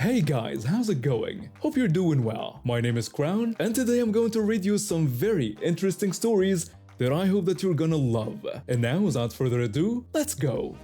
Hey guys, how's it going? Hope you're doing well. My name is Crown, and today I'm going to read you some very interesting stories that I hope that you're gonna love. And now, without further ado, let's go!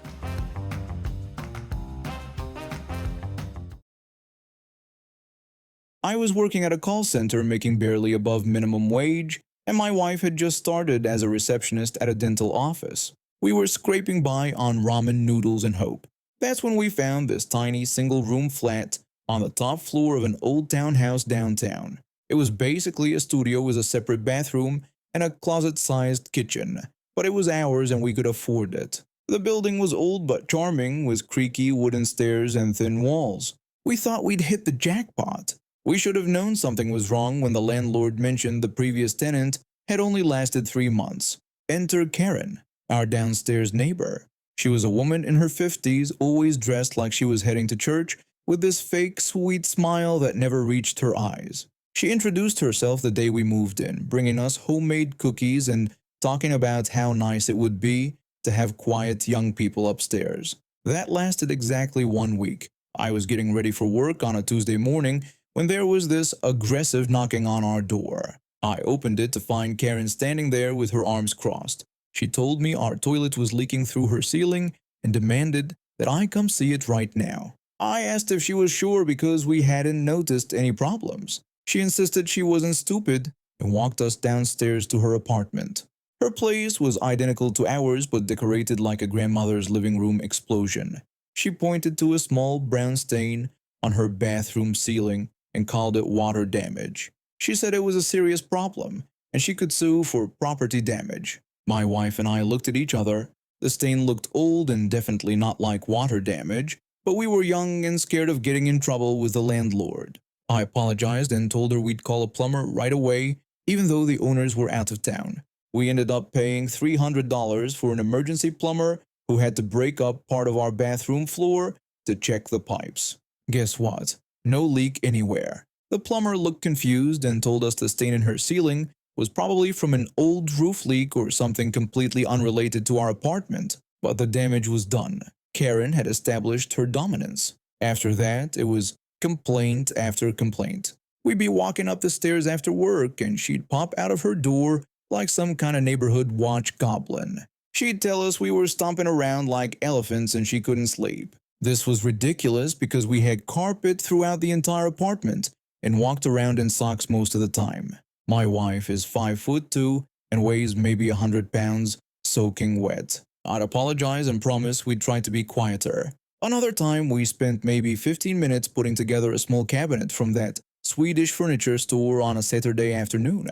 I was working at a call center making barely above minimum wage, and my wife had just started as a receptionist at a dental office. We were scraping by on ramen noodles and hope. That's when we found this tiny single-room flat on the top floor of an old townhouse downtown. It was basically a studio with a separate bathroom and a closet-sized kitchen, but it was ours and we could afford it. The building was old but charming, with creaky wooden stairs and thin walls. We thought we'd hit the jackpot. We should have known something was wrong when the landlord mentioned the previous tenant had only lasted 3 months. Enter Karen, our downstairs neighbor. She was a woman in her 50s, always dressed like she was heading to church, with this fake sweet smile that never reached her eyes. She introduced herself the day we moved in, bringing us homemade cookies and talking about how nice it would be to have quiet young people upstairs. That lasted exactly 1 week. I was getting ready for work on a Tuesday morning when there was this aggressive knocking on our door. I opened it to find Karen standing there with her arms crossed. She told me our toilet was leaking through her ceiling and demanded that I come see it right now. I asked if she was sure because we hadn't noticed any problems. She insisted she wasn't stupid and walked us downstairs to her apartment. Her place was identical to ours but decorated like a grandmother's living room explosion. She pointed to a small brown stain on her bathroom ceiling and called it water damage. She said it was a serious problem and she could sue for property damage. My wife and I looked at each other. The stain looked old and definitely not like water damage, but we were young and scared of getting in trouble with the landlord. I apologized and told her we'd call a plumber right away, even though the owners were out of town. We ended up paying $300 for an emergency plumber who had to break up part of our bathroom floor to check the pipes. Guess what? No leak anywhere. The plumber looked confused and told us the stain in her ceiling was probably from an old roof leak or something completely unrelated to our apartment, but the damage was done. Karen had established her dominance. After that, it was complaint after complaint. We'd be walking up the stairs after work and she'd pop out of her door like some kind of neighborhood watch goblin. She'd tell us we were stomping around like elephants and she couldn't sleep. This was ridiculous because we had carpet throughout the entire apartment and walked around in socks most of the time. My wife is 5'2" and weighs maybe 100 pounds, soaking wet. I'd apologize and promise we'd try to be quieter. Another time we spent maybe 15 minutes putting together a small cabinet from that Swedish furniture store on a Saturday afternoon.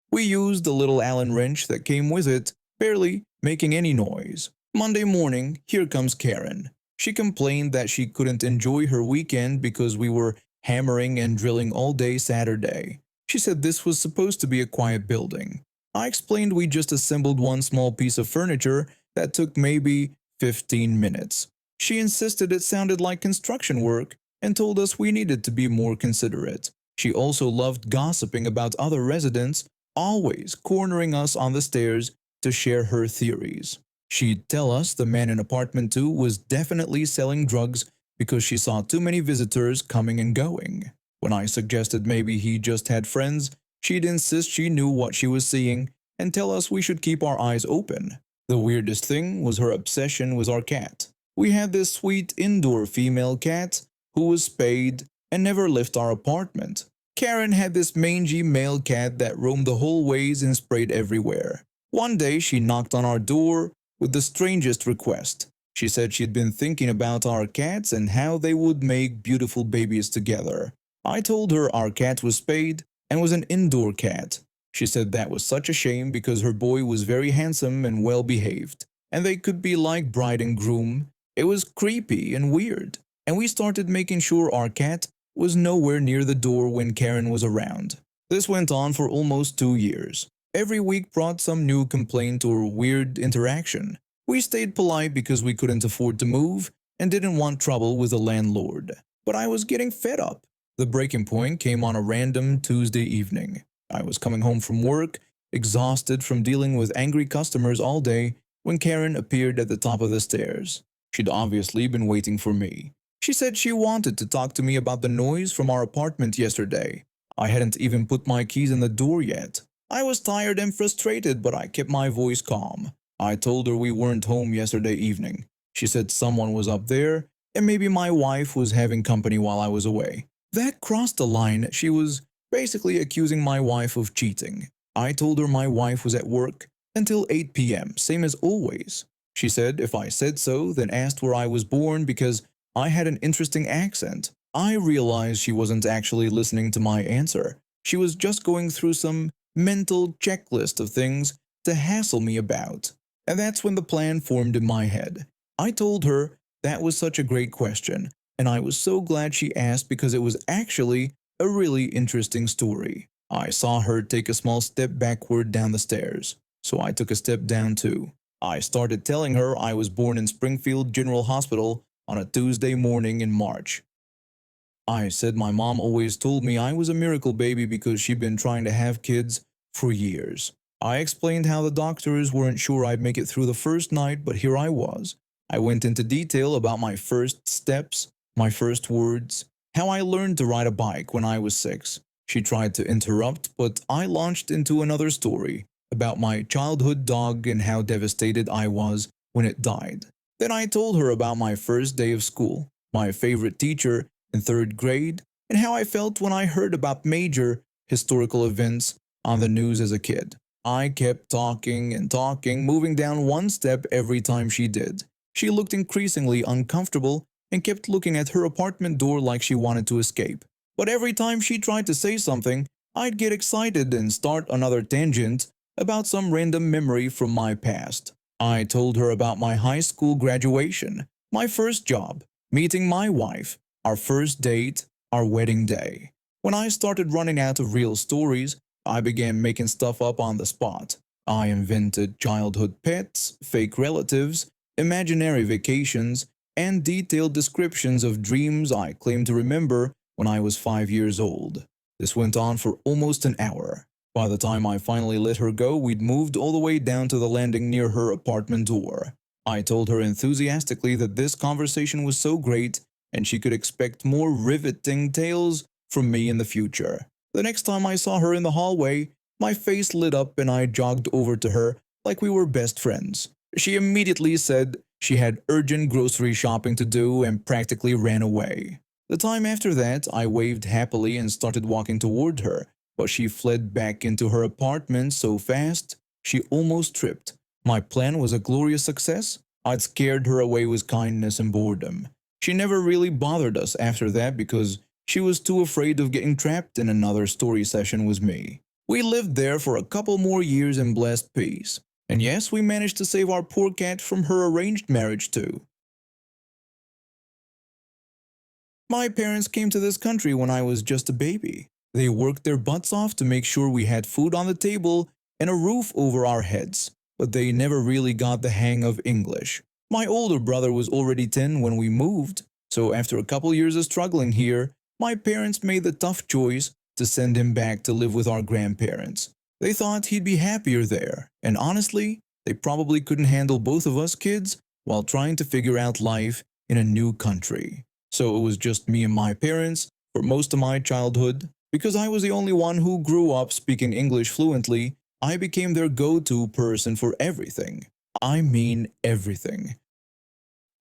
We used the little Allen wrench that came with it, barely making any noise. Monday morning, here comes Karen. She complained that she couldn't enjoy her weekend because we were hammering and drilling all day Saturday. She said this was supposed to be a quiet building. I explained we just assembled one small piece of furniture that took maybe 15 minutes. She insisted it sounded like construction work and told us we needed to be more considerate. She also loved gossiping about other residents, always cornering us on the stairs to share her theories. She'd tell us the man in apartment 2 was definitely selling drugs because she saw too many visitors coming and going. When I suggested maybe he just had friends, she'd insist she knew what she was seeing and tell us we should keep our eyes open. The weirdest thing was her obsession with our cat. We had this sweet indoor female cat who was spayed and never left our apartment. Karen had this mangy male cat that roamed the hallways and sprayed everywhere. One day she knocked on our door with the strangest request. She said she'd been thinking about our cats and how they would make beautiful babies together. I told her our cat was spayed and was an indoor cat. She said that was such a shame because her boy was very handsome and well behaved, and they could be like bride and groom. It was creepy and weird, and we started making sure our cat was nowhere near the door when Karen was around. This went on for almost 2 years. Every week brought some new complaint or weird interaction. We stayed polite because we couldn't afford to move and didn't want trouble with the landlord. But I was getting fed up. The breaking point came on a random Tuesday evening. I was coming home from work, exhausted from dealing with angry customers all day, when Karen appeared at the top of the stairs. She'd obviously been waiting for me. She said she wanted to talk to me about the noise from our apartment yesterday. I hadn't even put my keys in the door yet. I was tired and frustrated, but I kept my voice calm. I told her we weren't home yesterday evening. She said someone was up there, and maybe my wife was having company while I was away. That crossed the line. She was basically accusing my wife of cheating. I told her my wife was at work until 8 p.m., same as always. She said if I said so, then asked where I was born because I had an interesting accent. I realized she wasn't actually listening to my answer. She was just going through some mental checklist of things to hassle me about. And that's when the plan formed in my head. I told her that was such a great question, and I was so glad she asked because it was actually a really interesting story. I saw her take a small step backward down the stairs, so I took a step down too. I started telling her I was born in Springfield General Hospital on a Tuesday morning in March. I said my mom always told me I was a miracle baby because she'd been trying to have kids for years. I explained how the doctors weren't sure I'd make it through the first night, but here I was. I went into detail about my first steps, my first words, how I learned to ride a bike when I was 6. She tried to interrupt, but I launched into another story about my childhood dog and how devastated I was when it died. Then I told her about my first day of school, my favorite teacher in 3rd grade, and how I felt when I heard about major historical events on the news as a kid. I kept talking and talking, moving down one step every time she did. She looked increasingly uncomfortable and kept looking at her apartment door like she wanted to escape. But every time she tried to say something, I'd get excited and start another tangent about some random memory from my past. I told her about my high school graduation, my first job, meeting my wife, our first date, our wedding day. When I started running out of real stories, I began making stuff up on the spot. I invented childhood pets, fake relatives, imaginary vacations, and detailed descriptions of dreams I claimed to remember when I was 5 years old. This went on for almost an hour. By the time I finally let her go, we'd moved all the way down to the landing near her apartment door. I told her enthusiastically that this conversation was so great and she could expect more riveting tales from me in the future. The next time I saw her in the hallway, my face lit up and I jogged over to her like we were best friends. She immediately said she had urgent grocery shopping to do and practically ran away. The time after that, I waved happily and started walking toward her, but she fled back into her apartment so fast she almost tripped. My plan was a glorious success. I'd scared her away with kindness and boredom. She never really bothered us after that because she was too afraid of getting trapped in another story session with me. We lived there for a couple more years in blessed peace. And yes, we managed to save our poor cat from her arranged marriage too. My parents came to this country when I was just a baby. They worked their butts off to make sure we had food on the table and a roof over our heads, but they never really got the hang of English. My older brother was already 10 when we moved, so after a couple years of struggling here, my parents made the tough choice to send him back to live with our grandparents. They thought he'd be happier there, and honestly, they probably couldn't handle both of us kids while trying to figure out life in a new country. So it was just me and my parents for most of my childhood. Because I was the only one who grew up speaking English fluently, I became their go-to person for everything. I mean everything.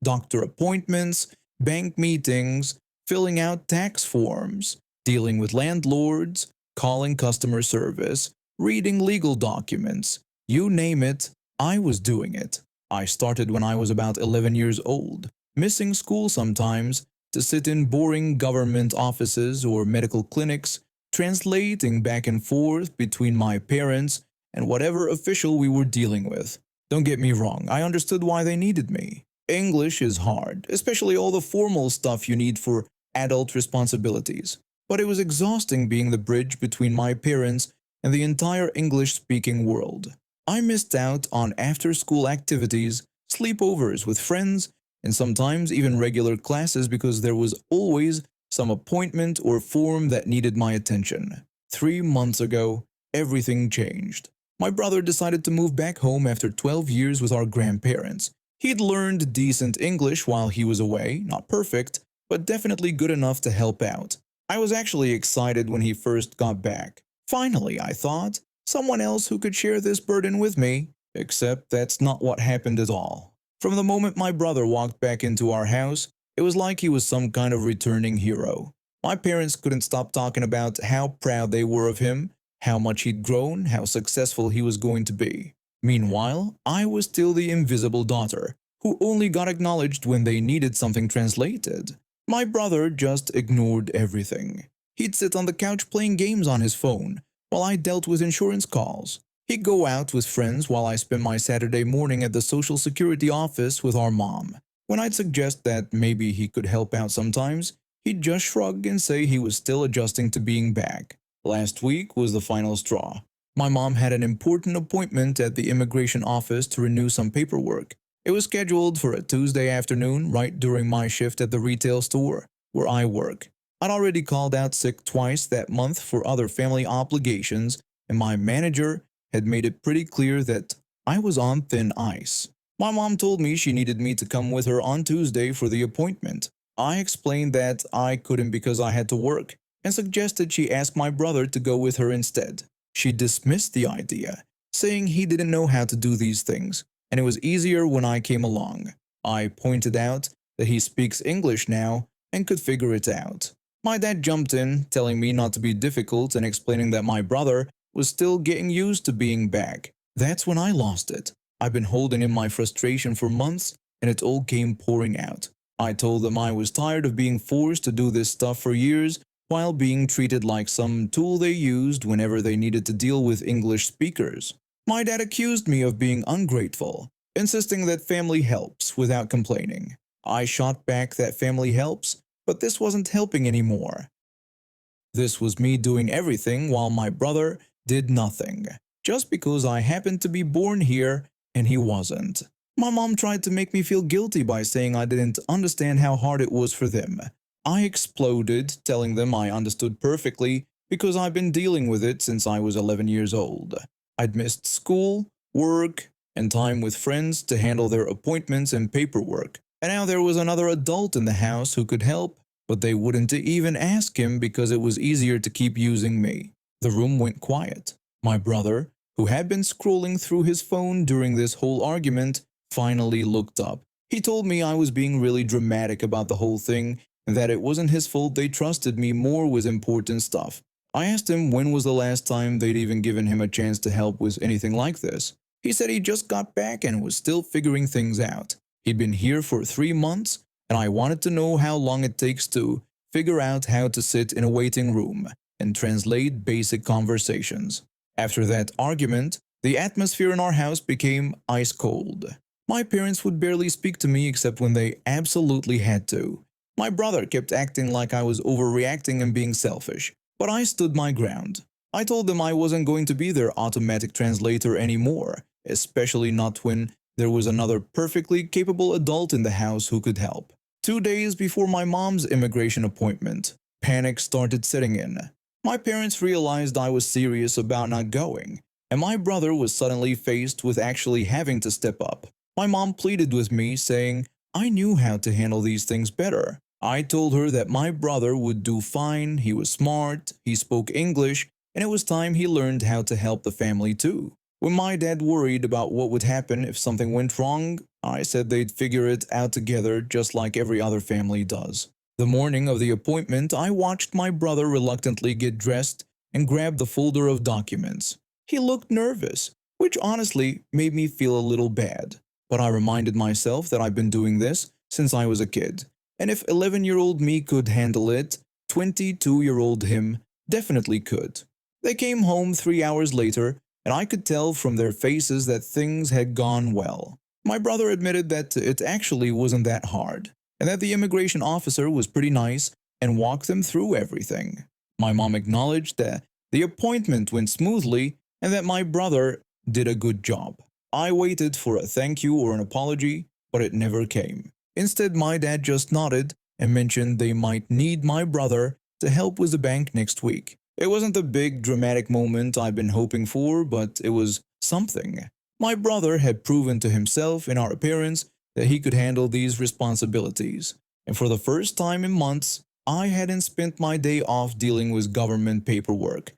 Doctor appointments, bank meetings, filling out tax forms, dealing with landlords, calling customer service, reading legal documents. You name it, I was doing it. I started when I was about 11 years old, missing school sometimes to sit in boring government offices or medical clinics, translating back and forth between my parents and whatever official we were dealing with. Don't get me wrong, I understood why they needed me. English is hard, especially all the formal stuff you need for adult responsibilities. But it was exhausting being the bridge between my parents and the entire English-speaking world. I missed out on after-school activities, sleepovers with friends, and sometimes even regular classes because there was always some appointment or form that needed my attention. 3 months ago, everything changed. My brother decided to move back home after 12 years with our grandparents. He'd learned decent English while he was away, not perfect, but definitely good enough to help out. I was actually excited when he first got back. Finally, I thought, someone else who could share this burden with me, except that's not what happened at all. From the moment my brother walked back into our house, it was like he was some kind of returning hero. My parents couldn't stop talking about how proud they were of him, how much he'd grown, how successful he was going to be. Meanwhile, I was still the invisible daughter, who only got acknowledged when they needed something translated. My brother just ignored everything. He'd sit on the couch playing games on his phone, while I dealt with insurance calls. He'd go out with friends while I spent my Saturday morning at the Social Security office with our mom. When I'd suggest that maybe he could help out sometimes, he'd just shrug and say he was still adjusting to being back. Last week was the final straw. My mom had an important appointment at the immigration office to renew some paperwork. It was scheduled for a Tuesday afternoon right during my shift at the retail store where I work. I'd already called out sick twice that month for other family obligations, and my manager had made it pretty clear that I was on thin ice. My mom told me she needed me to come with her on Tuesday for the appointment. I explained that I couldn't because I had to work, and suggested she ask my brother to go with her instead. She dismissed the idea, saying he didn't know how to do these things, and it was easier when I came along. I pointed out that he speaks English now and could figure it out. My dad jumped in, telling me not to be difficult and explaining that my brother was still getting used to being back. That's when I lost it. I've been holding in my frustration for months, and it all came pouring out. I told them I was tired of being forced to do this stuff for years while being treated like some tool they used whenever they needed to deal with English speakers. My dad accused me of being ungrateful, insisting that family helps without complaining. I shot back that family helps, but this wasn't helping anymore. This was me doing everything while my brother did nothing, just because I happened to be born here and he wasn't. My mom tried to make me feel guilty by saying I didn't understand how hard it was for them. I exploded, telling them I understood perfectly because I've been dealing with it since I was 11 years old. I'd missed school, work, and time with friends to handle their appointments and paperwork, and now there was another adult in the house who could help, but they wouldn't even ask him because it was easier to keep using me. The room went quiet. My brother, who had been scrolling through his phone during this whole argument, finally looked up. He told me I was being really dramatic about the whole thing and that it wasn't his fault they trusted me more with important stuff. I asked him when was the last time they'd even given him a chance to help with anything like this. He said he just got back and was still figuring things out. He'd been here for 3 months, and I wanted to know how long it takes to figure out how to sit in a waiting room and translate basic conversations. After that argument, the atmosphere in our house became ice cold. My parents would barely speak to me except when they absolutely had to. My brother kept acting like I was overreacting and being selfish, but I stood my ground. I told them I wasn't going to be their automatic translator anymore, especially not when there was another perfectly capable adult in the house who could help. 2 days before my mom's immigration appointment, panic started setting in. My parents realized I was serious about not going, and my brother was suddenly faced with actually having to step up. My mom pleaded with me, saying I knew how to handle these things better. I told her that my brother would do fine, he was smart, he spoke English, and it was time he learned how to help the family too. When my dad worried about what would happen if something went wrong, I said they'd figure it out together just like every other family does. The morning of the appointment, I watched my brother reluctantly get dressed and grab the folder of documents. He looked nervous, which honestly made me feel a little bad. But I reminded myself that I've been doing this since I was a kid, and if 11-year-old me could handle it, 22-year-old him definitely could. They came home 3 hours later, and I could tell from their faces that things had gone well. My brother admitted that it actually wasn't that hard, and that the immigration officer was pretty nice and walked them through everything. My mom acknowledged that the appointment went smoothly and that my brother did a good job. I waited for a thank you or an apology, but it never came. Instead, my dad just nodded and mentioned they might need my brother to help with the bank next week. It wasn't the big dramatic moment I'd been hoping for, but it was something. My brother had proven to himself and our parents that he could handle these responsibilities. and for the first time in months, I hadn't spent my day off dealing with government paperwork.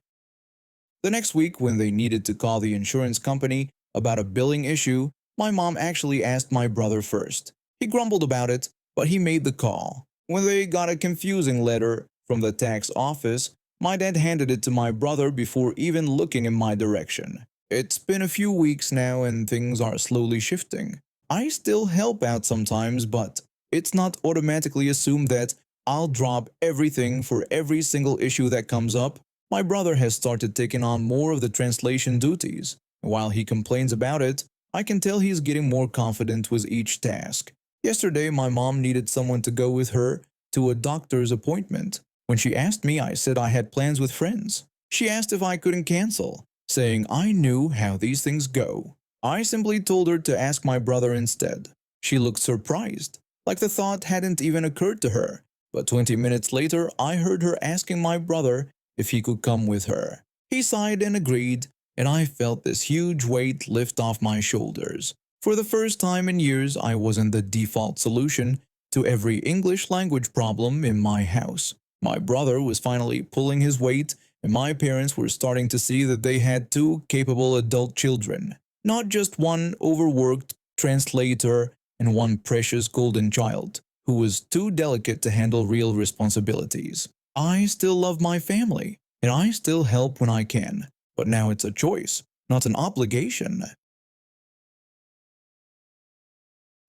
The next week, when they needed to call the insurance company about a billing issue, my mom actually asked my brother first. He grumbled about it, but he made the call. When they got a confusing letter from the tax office, my dad handed it to my brother before even looking in my direction. It's been a few weeks now and things are slowly shifting. I still help out sometimes, but it's not automatically assumed that I'll drop everything for every single issue that comes up. My brother has started taking on more of the translation duties. While he complains about it, I can tell he's getting more confident with each task. Yesterday, my mom needed someone to go with her to a doctor's appointment. When she asked me, I said I had plans with friends. She asked if I couldn't cancel, saying I knew how these things go. I simply told her to ask my brother instead. She looked surprised, like the thought hadn't even occurred to her. But 20 minutes later, I heard her asking my brother if he could come with her. He sighed and agreed, and I felt this huge weight lift off my shoulders. For the first time in years, I wasn't the default solution to every English language problem in my house. My brother was finally pulling his weight, and my parents were starting to see that they had two capable adult children, not just one overworked translator and one precious golden child who was too delicate to handle real responsibilities. I still love my family, and I still help when I can, but now it's a choice, not an obligation.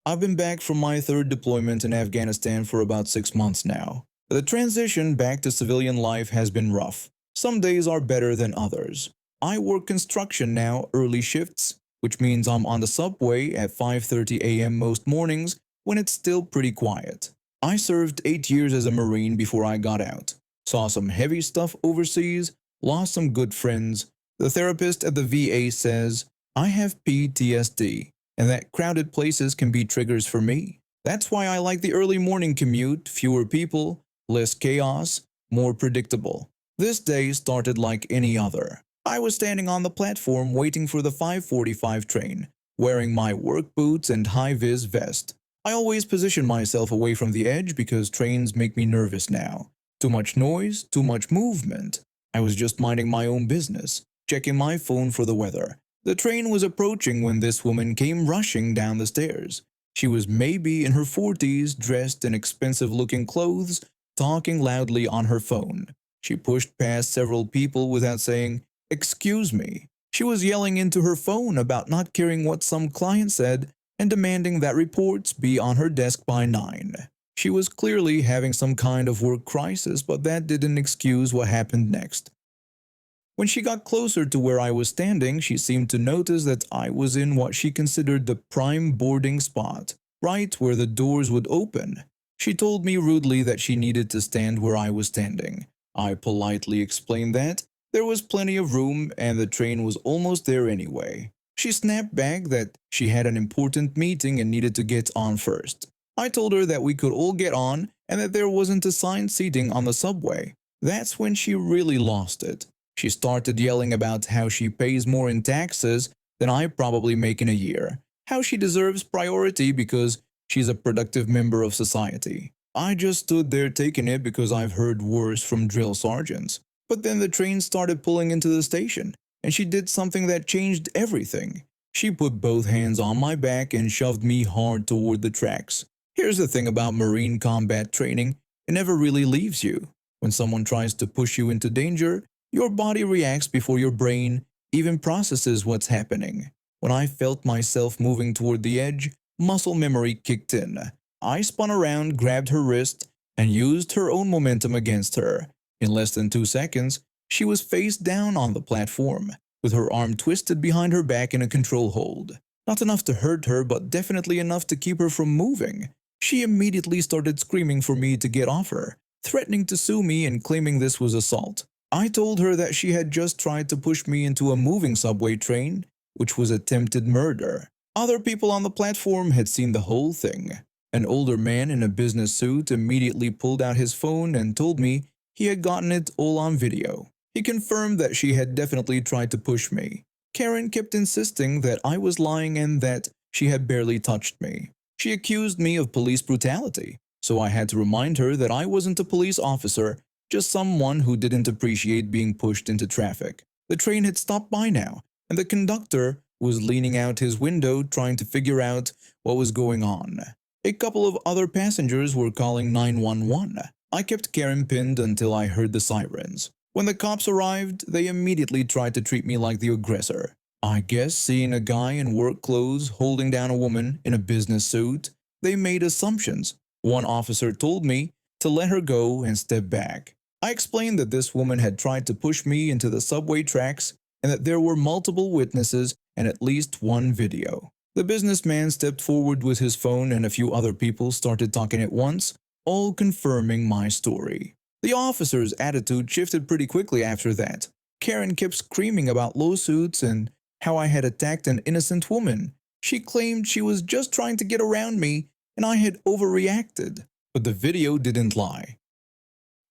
I've been back from my third deployment in Afghanistan for about 6 months now. The transition back to civilian life has been rough. Some days are better than others. I work construction now, early shifts, which means I'm on the subway at 5:30 a.m. most mornings when it's still pretty quiet. I served 8 years as a Marine before I got out. Saw some heavy stuff overseas, lost some good friends. The therapist at the VA says I have PTSD and that crowded places can be triggers for me. That's why I like the early morning commute, fewer people, less chaos, more predictable. This day started like any other. I was standing on the platform waiting for the 5:45 train, wearing my work boots and high-vis vest. I always position myself away from the edge because trains make me nervous now. Too much noise, too much movement. I was just minding my own business, checking my phone for the weather. The train was approaching when this woman came rushing down the stairs. She was maybe in her 40s, dressed in expensive-looking clothes, talking loudly on her phone. She pushed past several people without saying, "Excuse me." She was yelling into her phone about not caring what some client said and demanding that reports be on her desk by 9. She was clearly having some kind of work crisis, but that didn't excuse what happened next. When she got closer to where I was standing, she seemed to notice that I was in what she considered the prime boarding spot, right where the doors would open. She told me rudely that she needed to stand where I was standing. I politely explained that there was plenty of room and the train was almost there anyway. She snapped back that she had an important meeting and needed to get on first. I told her that we could all get on and that there wasn't assigned seating on the subway. That's when she really lost it. She started yelling about how she pays more in taxes than I probably make in a year, how she deserves priority because she's a productive member of society. I just stood there taking it because I've heard worse from drill sergeants. But then the train started pulling into the station, and she did something that changed everything. She put both hands on my back and shoved me hard toward the tracks. Here's the thing about Marine combat training, it never really leaves you. When someone tries to push you into danger, your body reacts before your brain even processes what's happening. When I felt myself moving toward the edge, muscle memory kicked in. I spun around, grabbed her wrist, and used her own momentum against her. In less than 2 seconds, she was face down on the platform, with her arm twisted behind her back in a control hold. Not enough to hurt her, but definitely enough to keep her from moving. She immediately started screaming for me to get off her, threatening to sue me and claiming this was assault. I told her that she had just tried to push me into a moving subway train, which was attempted murder. Other people on the platform had seen the whole thing. An older man in a business suit immediately pulled out his phone and told me he had gotten it all on video. He confirmed that she had definitely tried to push me. Karen kept insisting that I was lying and that she had barely touched me. She accused me of police brutality, so I had to remind her that I wasn't a police officer, just someone who didn't appreciate being pushed into traffic. The train had stopped by now, and the conductor was leaning out his window trying to figure out what was going on. A couple of other passengers were calling 911. I kept Karen pinned until I heard the sirens. When the cops arrived, they immediately tried to treat me like the aggressor. I guess seeing a guy in work clothes holding down a woman in a business suit, they made assumptions. One officer told me to let her go and step back. I explained that this woman had tried to push me into the subway tracks and that there were multiple witnesses and at least one video. The businessman stepped forward with his phone and a few other people started talking at once, all confirming my story. The officer's attitude shifted pretty quickly after that. Karen kept screaming about lawsuits and how I had attacked an innocent woman. She claimed she was just trying to get around me and I had overreacted. But the video didn't lie.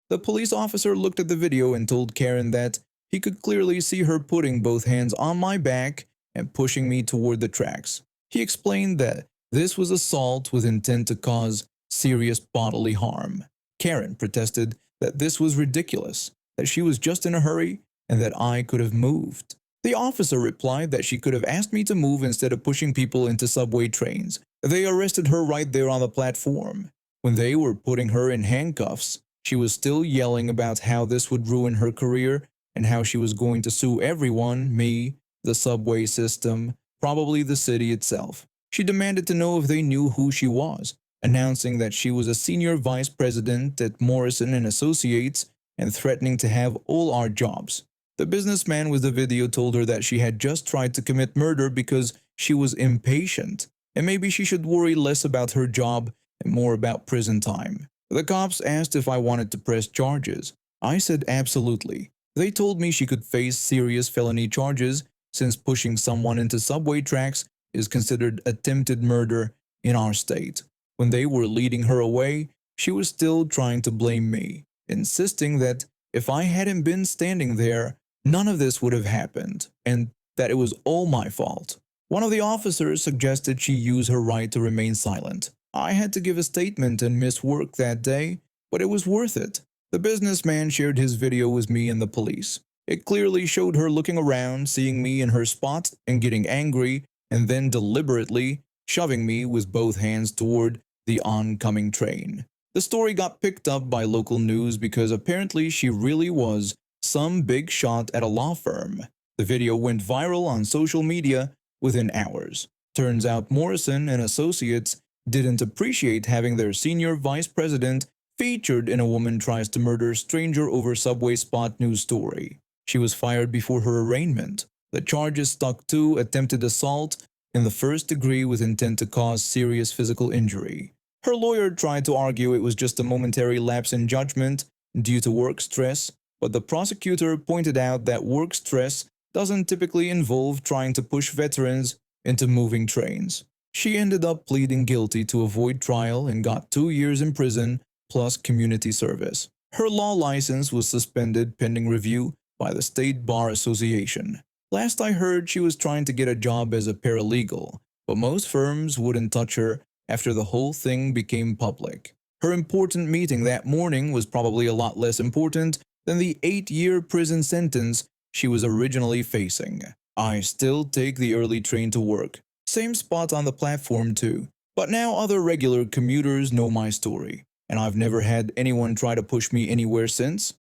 The police officer looked at the video and told Karen that he could clearly see her putting both hands on my back and pushing me toward the tracks. He explained that this was assault with intent to cause serious bodily harm. Karen protested that this was ridiculous, that she was just in a hurry and that I could have moved. The officer replied that she could have asked me to move instead of pushing people into subway trains. They arrested her right there on the platform. When they were putting her in handcuffs, she was still yelling about how this would ruin her career and how she was going to sue everyone, me, the subway system, probably the city itself. She demanded to know if they knew who she was, announcing that she was a senior vice president at Morrison and Associates and threatening to have all our jobs. The businessman with the video told her that she had just tried to commit murder because she was impatient, and maybe she should worry less about her job and more about prison time. The cops asked if I wanted to press charges. I said absolutely. They told me she could face serious felony charges since pushing someone into subway tracks is considered attempted murder in our state. When they were leading her away, she was still trying to blame me, insisting that if I hadn't been standing there, none of this would have happened, and that it was all my fault. One of the officers suggested she use her right to remain silent. I had to give a statement and miss work that day, but it was worth it. The businessman shared his video with me and the police. It clearly showed her looking around, seeing me in her spot and getting angry, and then deliberately shoving me with both hands toward the oncoming train. The story got picked up by local news because apparently she really was some big shot at a law firm. The video went viral on social media within hours. Turns out Morrison and Associates didn't appreciate having their senior vice president featured in a woman tries to murder stranger over subway spot news story. She was fired before her arraignment. The charges stuck to attempted assault in the first degree with intent to cause serious physical injury. Her lawyer tried to argue it was just a momentary lapse in judgment due to work stress, but the prosecutor pointed out that work stress doesn't typically involve trying to push veterans into moving trains. She ended up pleading guilty to avoid trial and got 2 years in prison plus community service. Her law license was suspended pending review by the State Bar Association. Last I heard, she was trying to get a job as a paralegal, but most firms wouldn't touch her after the whole thing became public. Her important meeting that morning was probably a lot less important than the 8-year prison sentence she was originally facing. I still take the early train to work. Same spot on the platform too. But now other regular commuters know my story, and I've never had anyone try to push me anywhere since.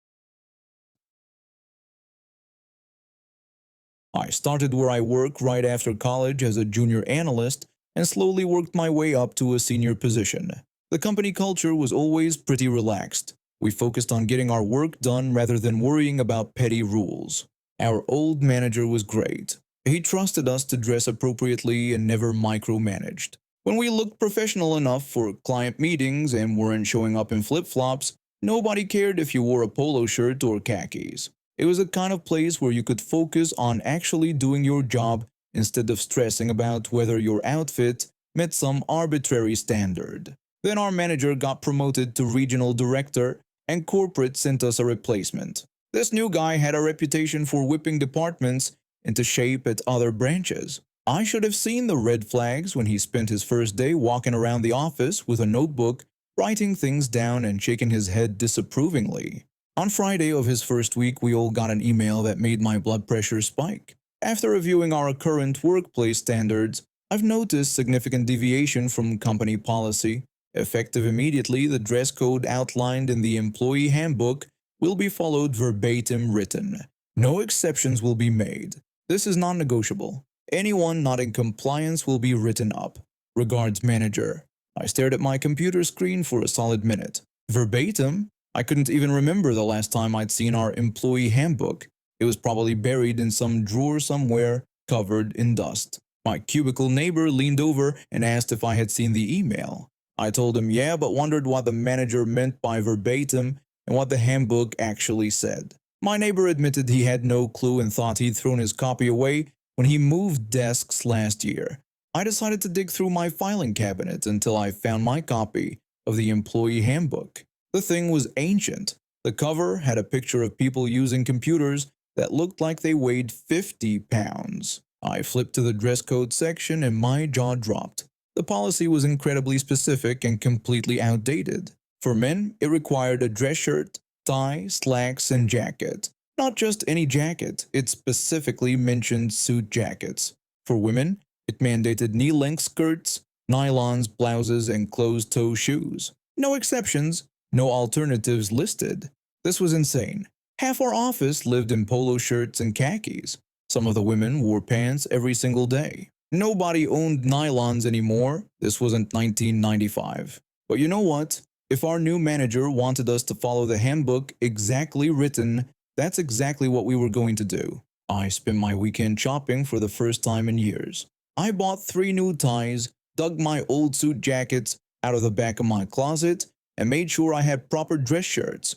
I started where I work right after college as a junior analyst and slowly worked my way up to a senior position. The company culture was always pretty relaxed. We focused on getting our work done rather than worrying about petty rules. Our old manager was great. He trusted us to dress appropriately and never micromanaged. When we looked professional enough for client meetings and weren't showing up in flip-flops, nobody cared if you wore a polo shirt or khakis. It was a kind of place where you could focus on actually doing your job instead of stressing about whether your outfit met some arbitrary standard. Then our manager got promoted to regional director and corporate sent us a replacement. This new guy had a reputation for whipping departments into shape at other branches. I should have seen the red flags when he spent his first day walking around the office with a notebook writing things down and shaking his head disapprovingly. On Friday of his first week, we all got an email that made my blood pressure spike. After reviewing our current workplace standards, I've noticed significant deviation from company policy. Effective immediately, the dress code outlined in the employee handbook will be followed verbatim written. No exceptions will be made. This is non-negotiable. Anyone not in compliance will be written up. Regards, manager. I stared at my computer screen for a solid minute. Verbatim? I couldn't even remember the last time I'd seen our employee handbook. It was probably buried in some drawer somewhere, covered in dust. My cubicle neighbor leaned over and asked if I had seen the email. I told him yeah, but wondered what the manager meant by verbatim and what the handbook actually said. My neighbor admitted he had no clue and thought he'd thrown his copy away when he moved desks last year. I decided to dig through my filing cabinet until I found my copy of the employee handbook. The thing was ancient. The cover had a picture of people using computers that looked like they weighed 50 pounds. I flipped to the dress code section and my jaw dropped. The policy was incredibly specific and completely outdated. For men, it required a dress shirt, tie, slacks, and jacket. Not just any jacket, it specifically mentioned suit jackets. For women, it mandated knee-length skirts, nylons, blouses, and closed-toe shoes. No exceptions, no alternatives listed. This was insane. Half our office lived in polo shirts and khakis. Some of the women wore pants every single day. Nobody owned nylons anymore. This wasn't 1995. But you know what? If our new manager wanted us to follow the handbook exactly written, that's exactly what we were going to do. I spent my weekend shopping for the first time in years. I bought 3 new ties, dug my old suit jackets out of the back of my closet, and made sure I had proper dress shirts.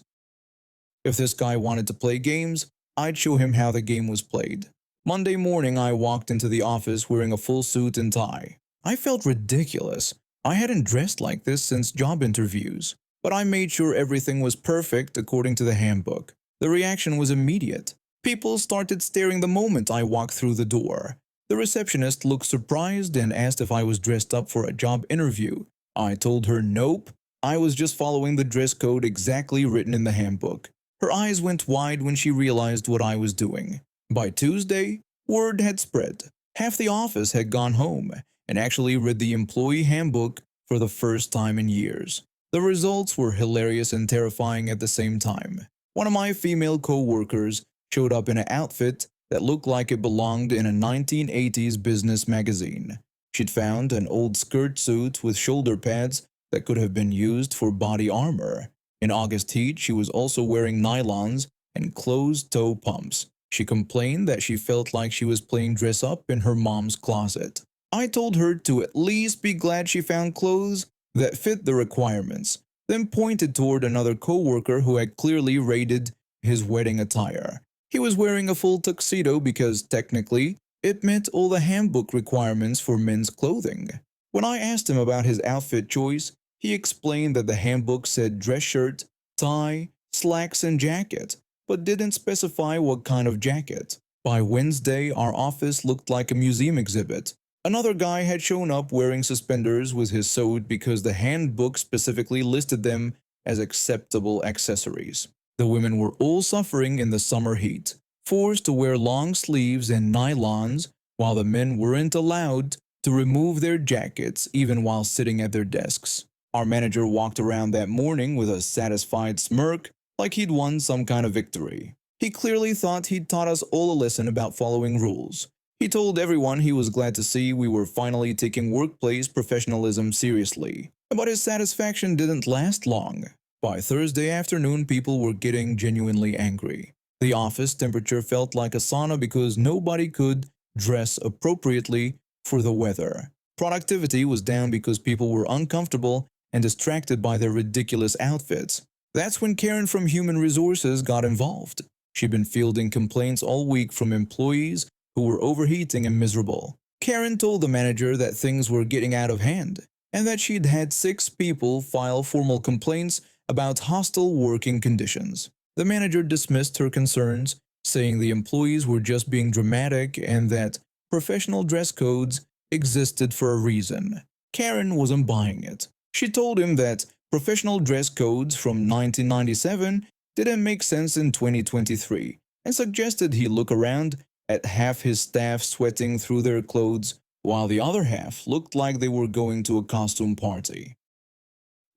If this guy wanted to play games, I'd show him how the game was played. Monday morning, I walked into the office wearing a full suit and tie. I felt ridiculous. I hadn't dressed like this since job interviews, but I made sure everything was perfect according to the handbook. The reaction was immediate. People started staring the moment I walked through the door. The receptionist looked surprised and asked if I was dressed up for a job interview. I told her nope, I was just following the dress code exactly written in the handbook. Her eyes went wide when she realized what I was doing. By Tuesday, word had spread. Half the office had gone home and actually read the employee handbook for the first time in years. The results were hilarious and terrifying at the same time. One of my female co-workers showed up in an outfit that looked like it belonged in a 1980s business magazine. She'd found an old skirt suit with shoulder pads that could have been used for body armor. In August heat, she was also wearing nylons and closed-toe pumps. She complained that she felt like she was playing dress-up in her mom's closet. I told her to at least be glad she found clothes that fit the requirements, then pointed toward another co-worker who had clearly raided his wedding attire. He was wearing a full tuxedo because, technically, it met all the handbook requirements for men's clothing. When I asked him about his outfit choice, he explained that the handbook said dress shirt, tie, slacks, and jacket, but didn't specify what kind of jacket. By Wednesday, our office looked like a museum exhibit. Another guy had shown up wearing suspenders with his suit because the handbook specifically listed them as acceptable accessories. The women were all suffering in the summer heat, forced to wear long sleeves and nylons, while the men weren't allowed to remove their jackets even while sitting at their desks. Our manager walked around that morning with a satisfied smirk, like he'd won some kind of victory. He clearly thought he'd taught us all a lesson about following rules. He told everyone he was glad to see we were finally taking workplace professionalism seriously. But his satisfaction didn't last long. By Thursday afternoon, people were getting genuinely angry. The office temperature felt like a sauna because nobody could dress appropriately for the weather. Productivity was down because people were uncomfortable and distracted by their ridiculous outfits. That's when Karen from Human Resources got involved. She'd been fielding complaints all week from employees who were overheating and miserable. Karen told the manager that things were getting out of hand and that she'd had 6 people file formal complaints about hostile working conditions. The manager dismissed her concerns, saying the employees were just being dramatic and that professional dress codes existed for a reason. Karen wasn't buying it. She told him that Professional dress codes from 1997 didn't make sense in 2023 and suggested he look around at half his staff sweating through their clothes while the other half looked like they were going to a costume party.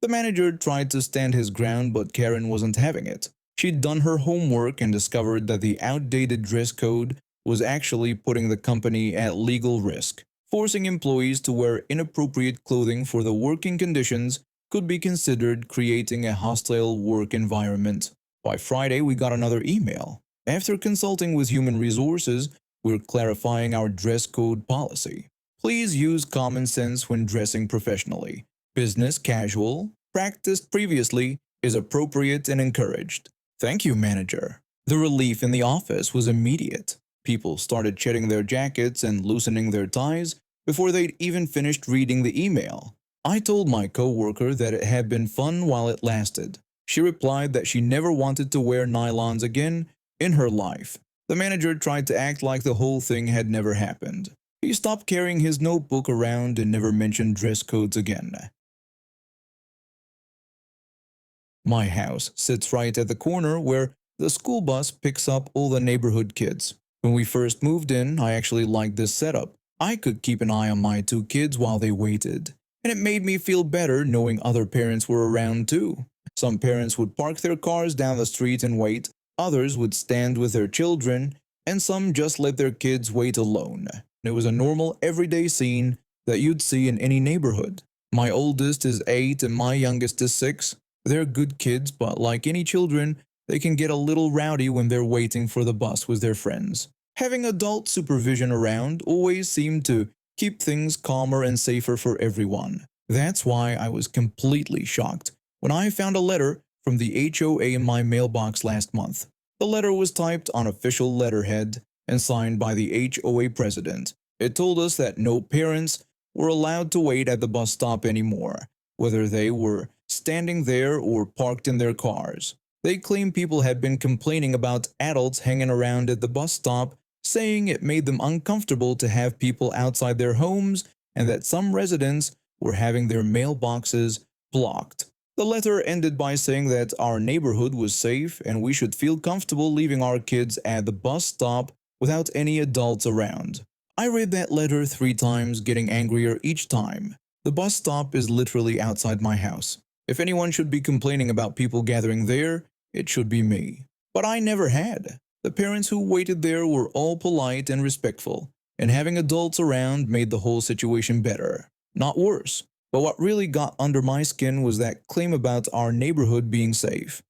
The manager tried to stand his ground, but Karen wasn't having it. She'd done her homework and discovered that the outdated dress code was actually putting the company at legal risk. Forcing employees to wear inappropriate clothing for the working conditions could be considered creating a hostile work environment. By Friday, we got another email. After consulting with human resources, we're clarifying our dress code policy. Please use common sense when dressing professionally. Business casual, practiced previously, is appropriate and encouraged. Thank you, manager. The relief in the office was immediate. People started shedding their jackets and loosening their ties before they'd even finished reading the email. I told my coworker that it had been fun while it lasted. She replied that she never wanted to wear nylons again in her life. The manager tried to act like the whole thing had never happened. He stopped carrying his notebook around and never mentioned dress codes again. My house sits right at the corner where the school bus picks up all the neighborhood kids. When we first moved in, I actually liked this setup. I could keep an eye on my two kids while they waited, and it made me feel better knowing other parents were around too. Some parents would park their cars down the street and wait, others would stand with their children, and some just let their kids wait alone. It was a normal, everyday scene that you'd see in any neighborhood. My oldest is 8 and my youngest is 6. They're good kids, but like any children, they can get a little rowdy when they're waiting for the bus with their friends. Having adult supervision around always seemed to keep things calmer and safer for everyone. That's why I was completely shocked when I found a letter from the HOA in my mailbox last month. The letter was typed on official letterhead and signed by the HOA president. It told us that no parents were allowed to wait at the bus stop anymore, whether they were standing there or parked in their cars. They claimed people had been complaining about adults hanging around at the bus stop, saying it made them uncomfortable to have people outside their homes and that some residents were having their mailboxes blocked. The letter ended by saying that our neighborhood was safe and we should feel comfortable leaving our kids at the bus stop without any adults around. I read that letter 3 times, getting angrier each time. The bus stop is literally outside my house. If anyone should be complaining about people gathering there, it should be me. But I never had. The parents who waited there were all polite and respectful, and having adults around made the whole situation better, not worse. But what really got under my skin was that claim about our neighborhood being safe.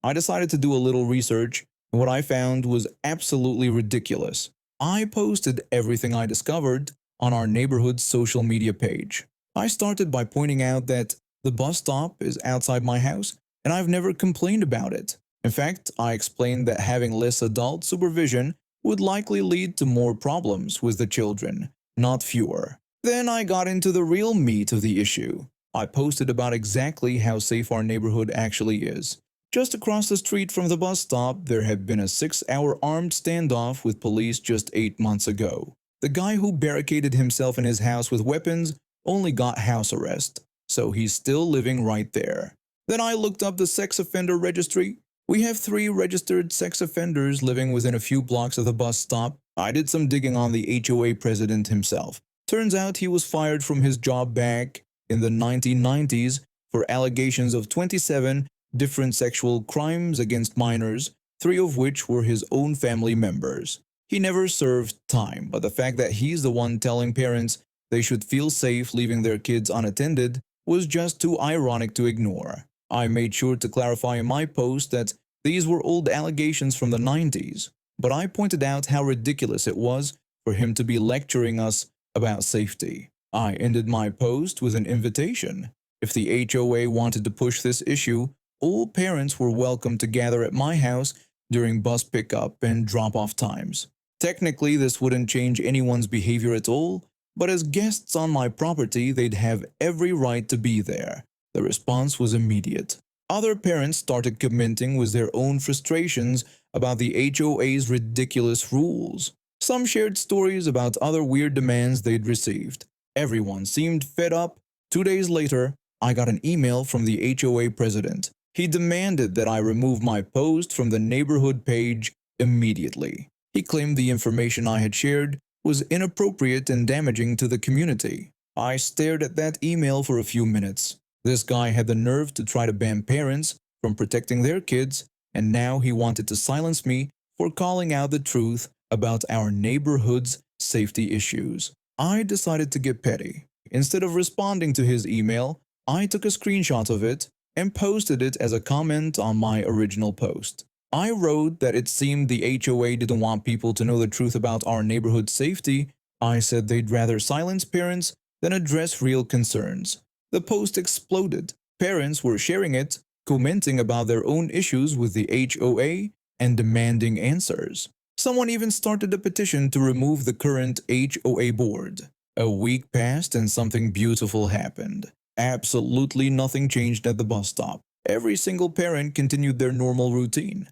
I decided to do a little research, and what I found was absolutely ridiculous. I posted everything I discovered on our neighborhood's social media page. I started by pointing out that the bus stop is outside my house, and I've never complained about it. In fact, I explained that having less adult supervision would likely lead to more problems with the children, not fewer. Then I got into the real meat of the issue. I posted about exactly how safe our neighborhood actually is. Just across the street from the bus stop, there had been a 6-hour armed standoff with police just 8 months ago. The guy who barricaded himself in his house with weapons only got house arrest, so he's still living right there. Then I looked up the sex offender registry. We have 3 registered sex offenders living within a few blocks of the bus stop. I did some digging on the HOA president himself. Turns out he was fired from his job back in the 1990s for allegations of 27 different sexual crimes against minors, 3 of which were his own family members. He never served time, but the fact that he's the one telling parents they should feel safe leaving their kids unattended was just too ironic to ignore. I made sure to clarify in my post that these were old allegations from the 90s, but I pointed out how ridiculous it was for him to be lecturing us about safety. I ended my post with an invitation. If the HOA wanted to push this issue, all parents were welcome to gather at my house during bus pickup and drop-off times. Technically, this wouldn't change anyone's behavior at all, but as guests on my property, they'd have every right to be there. The response was immediate. Other parents started commenting with their own frustrations about the HOA's ridiculous rules. Some shared stories about other weird demands they'd received. Everyone seemed fed up. 2 days later, I got an email from the HOA president. He demanded that I remove my post from the neighborhood page immediately. He claimed the information I had shared was inappropriate and damaging to the community. I stared at that email for a few minutes. This guy had the nerve to try to ban parents from protecting their kids, and now he wanted to silence me for calling out the truth about our neighborhood's safety issues. I decided to get petty. Instead of responding to his email, I took a screenshot of it and posted it as a comment on my original post. I wrote that it seemed the HOA didn't want people to know the truth about our neighborhood safety. I said they'd rather silence parents than address real concerns. The post exploded. Parents were sharing it, commenting about their own issues with the HOA and demanding answers. Someone even started a petition to remove the current HOA board. A week passed and something beautiful happened. Absolutely nothing changed at the bus stop. Every single parent continued their normal routine.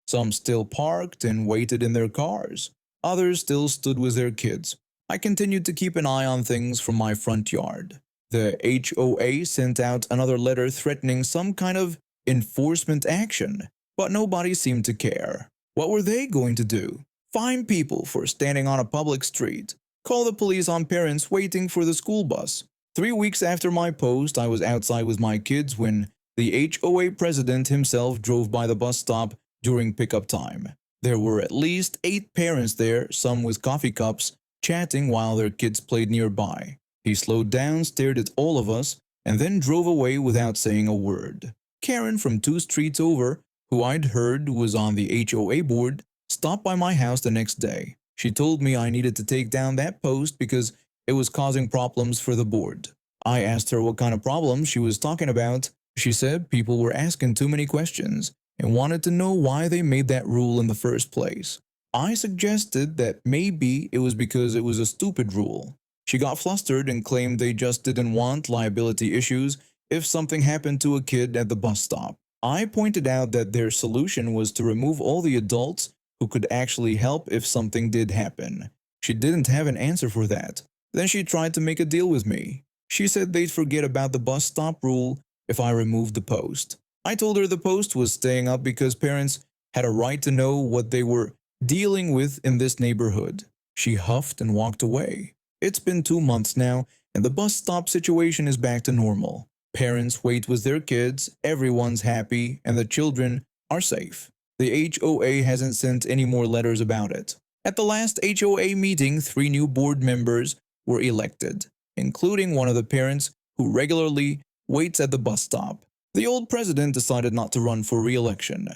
Some still parked and waited in their cars. Others still stood with their kids. I continued to keep an eye on things from my front yard. The HOA sent out another letter threatening some kind of enforcement action, but nobody seemed to care. What were they going to do? Fine people for standing on a public street? Call the police on parents waiting for the school bus? 3 weeks after my post, I was outside with my kids when the HOA president himself drove by the bus stop during pickup time. There were at least 8 parents there, some with coffee cups, chatting while their kids played nearby. He slowed down, stared at all of us, and then drove away without saying a word. Karen from 2 streets over, who I'd heard was on the HOA board, stopped by my house the next day. She told me I needed to take down that post because it was causing problems for the board. I asked her what kind of problems she was talking about. She said people were asking too many questions and wanted to know why they made that rule in the first place. I suggested that maybe it was because it was a stupid rule. She got flustered and claimed they just didn't want liability issues if something happened to a kid at the bus stop. I pointed out that their solution was to remove all the adults who could actually help if something did happen. She didn't have an answer for that. Then she tried to make a deal with me. She said they'd forget about the bus stop rule if I removed the post. I told her the post was staying up because parents had a right to know what they were dealing with in this neighborhood. She huffed and walked away. It's been 2 months now, and the bus stop situation is back to normal. Parents wait with their kids, everyone's happy, and the children are safe. The HOA hasn't sent any more letters about it. At the last HOA meeting, 3 new board members were elected, including one of the parents who regularly waits at the bus stop. The old president decided not to run for re-election.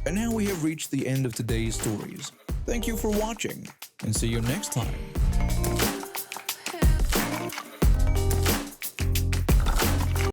And now we have reached the end of today's stories. Thank you for watching, and see you next time.